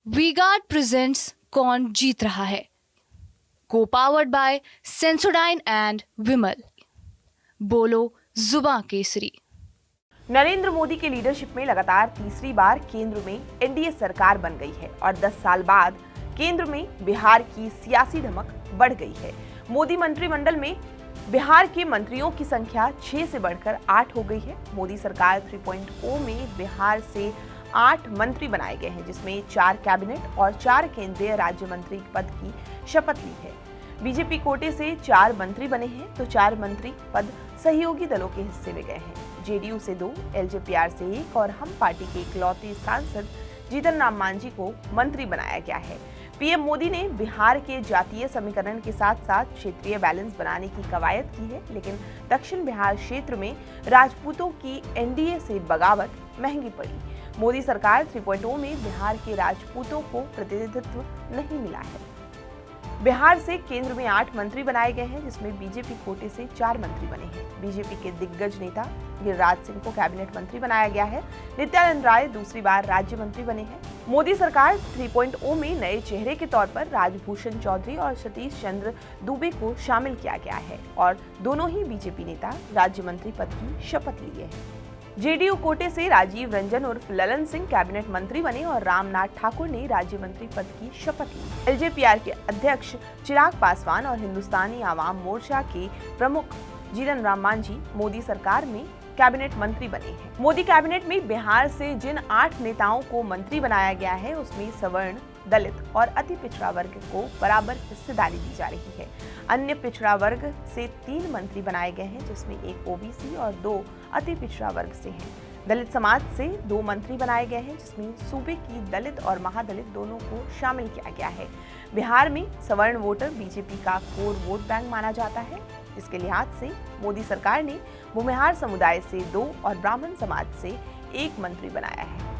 V-Guard presents कौन जीत रहा है, को पावर्ड बाय सेंसोडाइन एंड विमल। बोलो जुबां केसरी। नरेंद्र मोदी के लीडरशिप में लगातार तीसरी बार केंद्र में एनडीए सरकार बन गई है और 10 साल बाद केंद्र में बिहार की सियासी धमक बढ़ गई है। मोदी मंत्रिमंडल में बिहार के मंत्रियों की संख्या 6 से बढ़कर 8 हो गई है। मोदी सरकार 3.0 में बिहार से 8 मंत्री बनाए गए हैं, जिसमें 4 कैबिनेट और 4 केंद्रीय राज्य मंत्री पद की शपथ ली है। बीजेपी कोटे से 4 मंत्री बने हैं तो 4 मंत्री पद सहयोगी दलों के हिस्से में गए हैं। जेडीयू से 2, एलजेपीआर से 1 और हम पार्टी के इकलौते सांसद जीतन राम मांझी को मंत्री बनाया गया है। पीएम मोदी ने बिहार के जातीय समीकरण के साथ साथ क्षेत्रीय बैलेंस बनाने की कवायद की है, लेकिन दक्षिण बिहार क्षेत्र में राजपूतों की एनडीए से बगावत महंगी पड़ी। मोदी सरकार 3.0 में बिहार के राजपूतों को प्रतिनिधित्व नहीं मिला है। बिहार से केंद्र में 8 मंत्री बनाए गए हैं, जिसमें बीजेपी कोटे से 4 मंत्री बने हैं। बीजेपी के दिग्गज नेता गिरिराज सिंह को कैबिनेट मंत्री बनाया गया है। नित्यानंद राय दूसरी बार राज्य मंत्री बने हैं। मोदी सरकार 3.0 में नए चेहरे के तौर पर राजभूषण चौधरी और सतीश चंद्र दुबे को शामिल किया गया है और दोनों ही बीजेपी नेता राज्य मंत्री पद की शपथ लिए हैं। जेडीयू कोटे से राजीव रंजन उर्फ ललन सिंह कैबिनेट मंत्री बने और रामनाथ ठाकुर ने राज्य मंत्री पद की शपथ ली। एलजेपीआर के अध्यक्ष चिराग पासवान और हिंदुस्तानी आवाम मोर्चा के प्रमुख जीतन राम मांझी मोदी सरकार में कैबिनेट मंत्री बने हैं। मोदी कैबिनेट में बिहार से जिन 8 नेताओं को मंत्री बनाया गया है, उसमें सवर्ण, दलित और अति पिछड़ा वर्ग को बराबर हिस्सेदारी दी जा रही है। अन्य पिछड़ा वर्ग से 3 मंत्री बनाए गए हैं, जिसमें एक ओबीसी और 2 अति पिछड़ा वर्ग से हैं। दलित समाज से 2 मंत्री बनाए गए हैं, जिसमें सूबे की दलित और महादलित दोनों को शामिल किया गया है। बिहार में सवर्ण वोटर बीजेपी का कोर वोट बैंक माना जाता है। इसके लिहाज से मोदी सरकार ने भूमिहार समुदाय से 2 और ब्राह्मण समाज से 1 मंत्री बनाया है।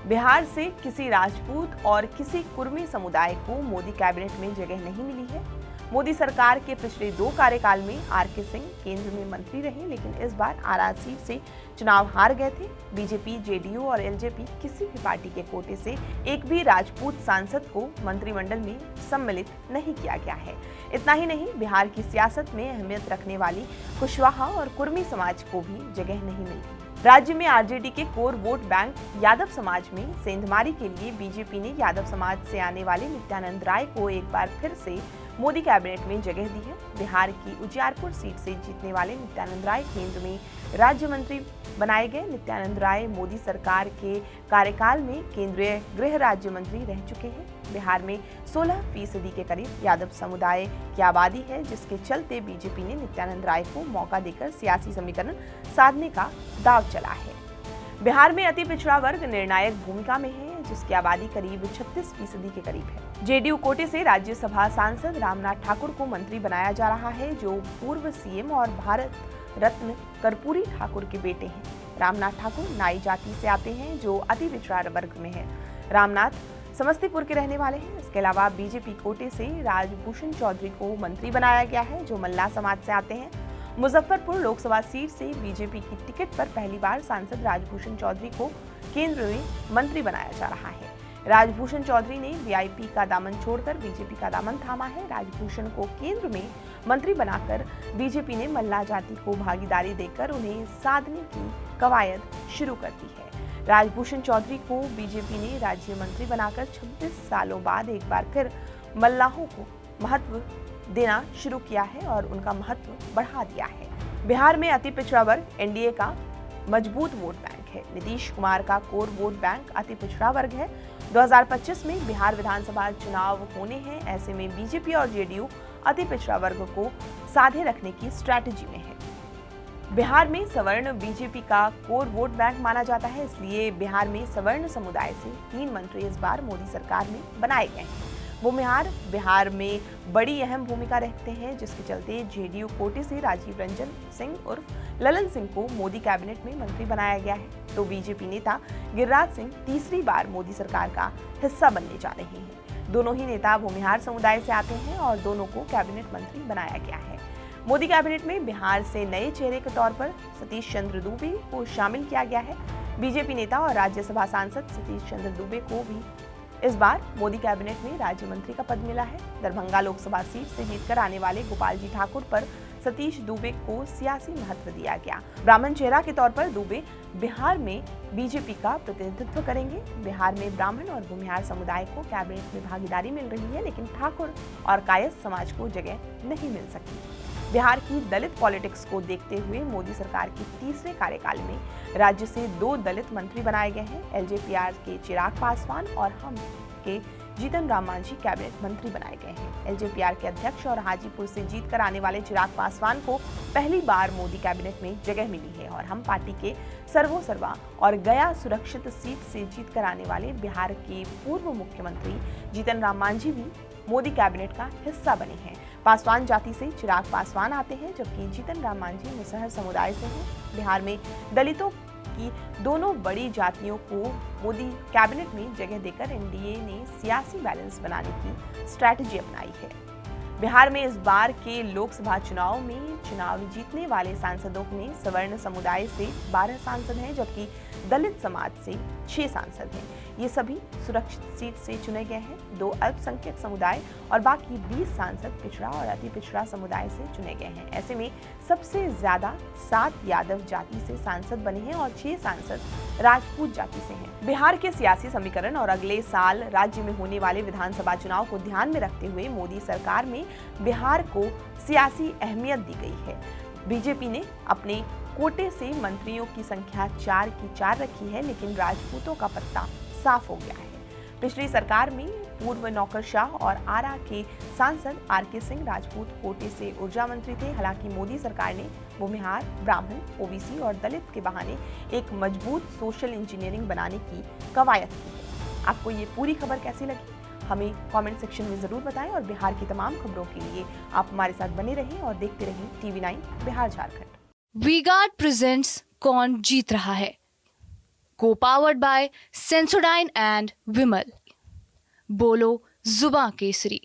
बिहार से किसी राजपूत और किसी कुर्मी समुदाय को मोदी कैबिनेट में जगह नहीं मिली है। मोदी सरकार के पिछले 2 कार्यकाल में आरके सिंह केंद्र में मंत्री रहे, लेकिन इस बार आरा सीट से चुनाव हार गए थे। बीजेपी, जेडीयू और एलजेपी किसी भी पार्टी के कोटे से एक भी राजपूत सांसद को मंत्रिमंडल में सम्मिलित नहीं किया गया है। इतना ही नहीं, बिहार की सियासत में अहमियत रखने वाली कुशवाहा और कुर्मी समाज को भी जगह नहीं मिलती। राज्य में आरजेडी के कोर वोट बैंक यादव समाज में सेंधमारी के लिए बीजेपी ने यादव समाज से आने वाले नित्यानंद राय को एक बार फिर से मोदी कैबिनेट में जगह दी है। बिहार की उजियारपुर सीट से जीतने वाले नित्यानंद राय केंद्र में राज्य मंत्री बनाए गए। नित्यानंद राय मोदी सरकार के कार्यकाल में केंद्रीय गृह राज्य मंत्री रह चुके हैं। बिहार में 16% के करीब यादव समुदाय की आबादी है, जिसके चलते बीजेपी ने नित्यानंद राय को मौका देकर सियासी समीकरण साधने का दांव चला है। बिहार में अति पिछड़ा वर्ग निर्णायक भूमिका में है, जिसकी आबादी करीब 36% के करीब है। जेडीयू कोटे से राज्यसभा सांसद रामनाथ ठाकुर को मंत्री बनाया जा रहा है, जो पूर्व सीएम और भारत रत्न कर्पूरी ठाकुर के बेटे हैं। रामनाथ ठाकुर नाई जाति से आते हैं, जो अति पिछड़ा वर्ग में है। रामनाथ समस्तीपुर के रहने वाले हैं। इसके अलावा बीजेपी कोटे से राजभूषण चौधरी को मंत्री बनाया गया है, जो मल्लाह समाज से आते हैं। मुजफ्फरपुर लोकसभा सीट से बीजेपी की टिकट पर पहली बार सांसद राजभूषण चौधरी को केंद्र में मंत्री बनाया जा रहा है। राजभूषण चौधरी ने वीआईपी का दामन छोड़कर बीजेपी का दामन थामा है। राजभूषण को केंद्र में मंत्री बनाकर बीजेपी ने मल्लाह जाति को भागीदारी देकर उन्हें साधने की कवायद शुरू कर दी है। राजभूषण चौधरी को बीजेपी ने राज्य मंत्री बनाकर 26 सालों बाद एक बार फिर मल्लाहों को महत्व देना शुरू किया है और उनका महत्व बढ़ा दिया है। बिहार में अति पिछड़ा वर्ग एनडीए का मजबूत वोट बैंक है। नीतीश कुमार का कोर वोट बैंक अति पिछड़ा वर्ग है। 2025 में बिहार विधानसभा चुनाव होने हैं, ऐसे में बीजेपी और जेडीयू अति पिछड़ा वर्ग को साधे रखने की स्ट्रैटेजी में है। बिहार में सवर्ण बीजेपी का कोर वोट बैंक माना जाता है, इसलिए बिहार में सवर्ण समुदाय से 3 मंत्री इस बार मोदी सरकार में बनाए गए हैं। भूमिहार बिहार में बड़ी अहम भूमिका रखते हैं, जिसके चलते जेडीयू कोटे से राजीव रंजन सिंह उर्फ ललन सिंह को मोदी कैबिनेट में मंत्री बनाया गया है, तो बीजेपी नेता गिरिराज सिंह तीसरी बार मोदी सरकार का हिस्सा बनने जा रहे हैं। दोनों ही नेता भूमिहार समुदाय से आते हैं और दोनों को कैबिनेट मंत्री बनाया गया है। मोदी कैबिनेट में बिहार से नए चेहरे के तौर पर सतीश चंद्र दुबे को शामिल किया गया है। बीजेपी नेता और राज्यसभा सांसद सतीश चंद्र दुबे को भी इस बार मोदी कैबिनेट में राज्य मंत्री का पद मिला है। दरभंगा लोकसभा सीट से जीतकर आने वाले गोपाल जी ठाकुर पर सतीश दुबे को सियासी महत्व दिया गया। ब्राह्मण चेहरा के तौर पर दुबे बिहार में बीजेपी का प्रतिनिधित्व करेंगे। बिहार में ब्राह्मण और भूमिहार समुदाय को कैबिनेट में भागीदारी मिल रही है, लेकिन ठाकुर और कायस्थ समाज को जगह नहीं मिल सकी। बिहार की दलित पॉलिटिक्स को देखते हुए मोदी सरकार के तीसरे कार्यकाल में राज्य से 2 दलित मंत्री बनाए गए हैं। एलजेपीआर के चिराग पासवान और हम के जीतन राम मांझी कैबिनेट मंत्री बनाए गए हैं। एलजेपीआर के अध्यक्ष और हाजीपुर से जीतकर आने वाले चिराग पासवान को पहली बार मोदी कैबिनेट में जगह मिली है और हम पार्टी के सर्वा और गया सुरक्षित सीट से जीतकर आने वाले बिहार के पूर्व मुख्यमंत्री जीतन राम मांझी भी मोदी कैबिनेट का हिस्सा बने हैं। पासवान जाति से चिराग पासवान आते हैं, जबकि जीतन राम मांझी मुसहर समुदाय से हैं। बिहार में दलितों की दोनों बड़ी जातियों को मोदी कैबिनेट में जगह देकर एनडीए ने सियासी बैलेंस बनाने की स्ट्रैटेजी अपनाई है। बिहार में इस बार के लोकसभा चुनाव में चुनाव जीतने वाले सांसदों में सवर्ण समुदाय से 12 सांसद हैं, जबकि दलित समाज से 6 सांसद हैं। ये सभी सुरक्षित सीट से चुने गए हैं। 2 अल्पसंख्यक समुदाय और बाकी 20 सांसद पिछड़ा और अति पिछड़ा समुदाय से चुने गए हैं। ऐसे में सबसे ज्यादा 7 यादव जाति से सांसद बने हैं और 6 सांसद राजपूत जाति से हैं। बिहार के सियासी समीकरण और अगले साल राज्य में होने वाले विधानसभा चुनाव को ध्यान में रखते हुए मोदी सरकार में बिहार को सियासी अहमियत दी गई है। बीजेपी ने अपने कोटे से मंत्रियों की संख्या 4 की 4 रखी है, लेकिन राजपूतों का पत्ता साफ हो गया है। पिछली सरकार में पूर्व नौकरशाह और आरा के सांसद आर.के. सिंह राजपूत कोटे से ऊर्जा मंत्री थे। हालांकि मोदी सरकार ने भूमिहार, ब्राह्मण, ओबीसी और दलित के बहाने एक मजबूत सोशल इंजीनियरिंग बनाने की कवायद की है। आपको ये पूरी खबर कैसी लगी, हमें कमेंट सेक्शन में जरूर बताएं और बिहार की तमाम खबरों के लिए आप हमारे साथ बने रहें और देखते रहें TV9 बिहार झारखंड। वी-गार्ड प्रेजेंट्स कौन जीत रहा है, को पावर्ड बाय सेंसोडाइन एंड विमल। बोलो जुबां केसरी।